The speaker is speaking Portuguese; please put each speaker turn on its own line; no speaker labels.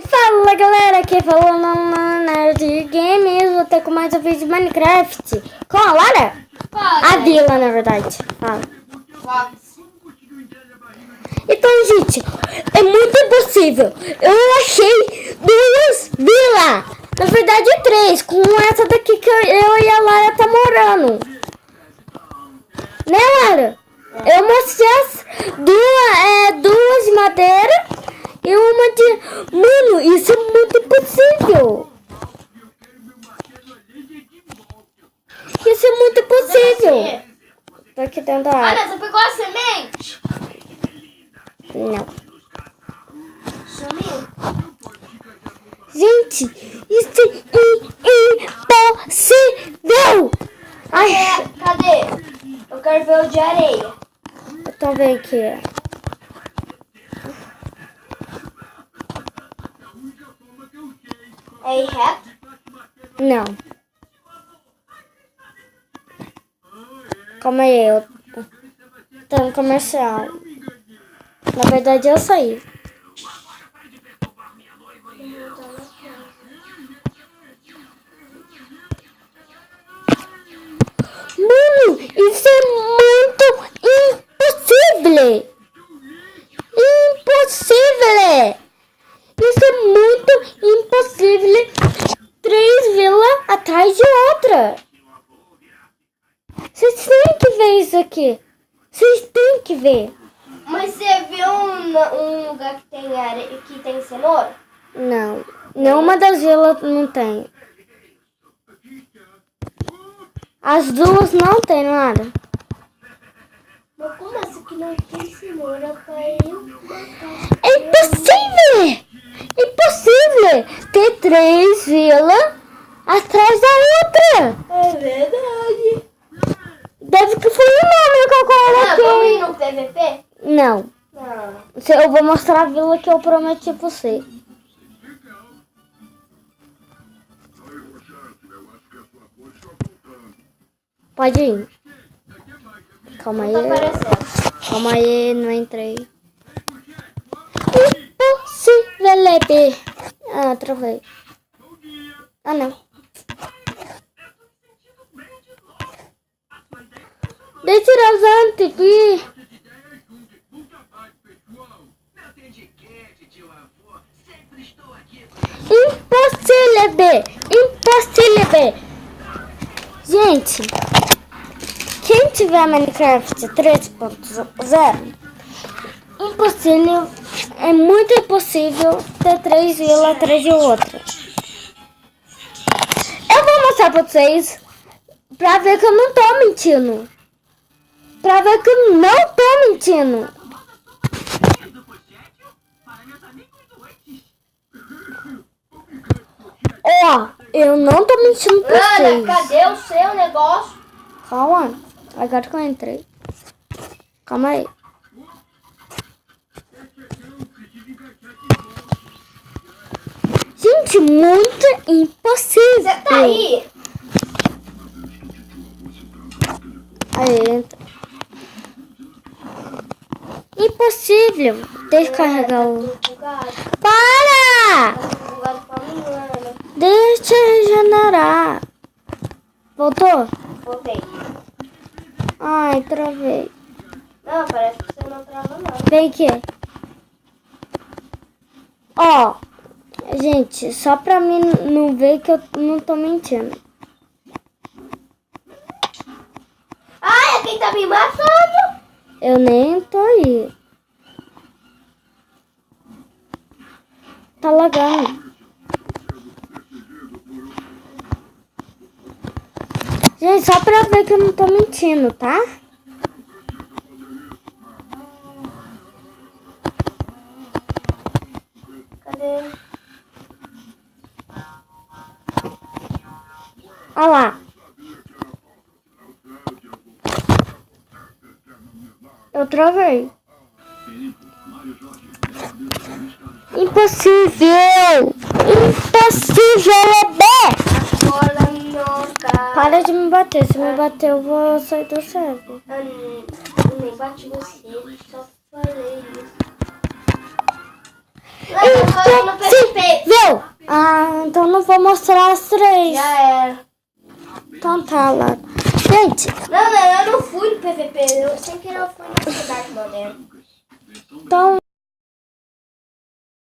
Fala galera, aqui falando na Nerd Games, vou ter com mais um vídeo de Minecraft com a Lara? A Vila, na verdade. Fala. Então, gente, é muito impossível. Eu achei duas vilas, na verdade três, com essa daqui que eu e a Lara tá morando. Né, Lara? Eu mostrei as duas de madeira e uma de... Mano, isso é muito impossível. Isso é muito impossível. Tô aqui dentro da água.
Ana, você pegou a semente?
Não.
Sumiu?
Gente, isso é impossível. Ai,
Cadê? Eu quero ver o de areia.
eu tô vendo aqui.
É ir reto?
Não. Calma aí, eu tô no comercial. Na verdade, eu saí. Mano, isso é muito impossível. Impossível. Isso é muito impossível. Três vilas atrás de outra. Vocês têm que ver isso aqui. Vocês têm que ver.
Mas você viu um lugar que tem areia, que tem cenoura?
Não. Nenhuma das vilas não tem. As duas não tem nada.
Mas como essa que não tem cenoura caiu?
É impossível! Impossível ter três vilas atrás da outra.
É verdade.
Deve que foi o nome que eu
Vamos
coloquei.
ir no PVP?
Não.
Não.
Eu vou mostrar a vila que eu prometi pra você. Pode ir. Calma aí.
Não tá aparecendo.
Calma aí, não entrei. Impossível, bebê. Ah, travei. Ah, não. Deixa eu tirar os antigos. Impossível, bebê. Impossível, bebê. Gente, quem tiver Minecraft 3.0, impossível, é muito impossível ter três vilas atrás de outra. Eu vou mostrar pra vocês, pra ver que eu não tô mentindo. Pra ver que eu não tô mentindo. Ó, eu não tô mentindo pra vocês.
Ana, cadê o seu negócio?
Calma, agora que eu entrei. Calma aí. Gente, muito impossível.
Você tá aí?
Aí, entra. Impossível. Deixa eu carregar o... Para! Deixa eu regenerar. Voltou?
Voltei.
Ai, travei.
Não, parece que você não trava não.
Vem aqui. Ó, gente, só pra mim não ver que eu não tô mentindo.
Ai, é quem tá me matando.
Eu nem tô aí. Tá lagando. Gente, só pra ver que eu não tô mentindo, tá?
Cadê?
Olha lá. Eu travei. Impossível! Impossível, bebê!
Agora minhoca.
Para de me bater. Se me bater, eu vou sair do server.
Eu nem bati você, só falei isso.
Impossível! vou mostrar as 3.
Já era.
Então tá, Lara. Gente,
Não, eu não fui no PVP. Eu sem querer eu fui no Cidade Moderna.
então...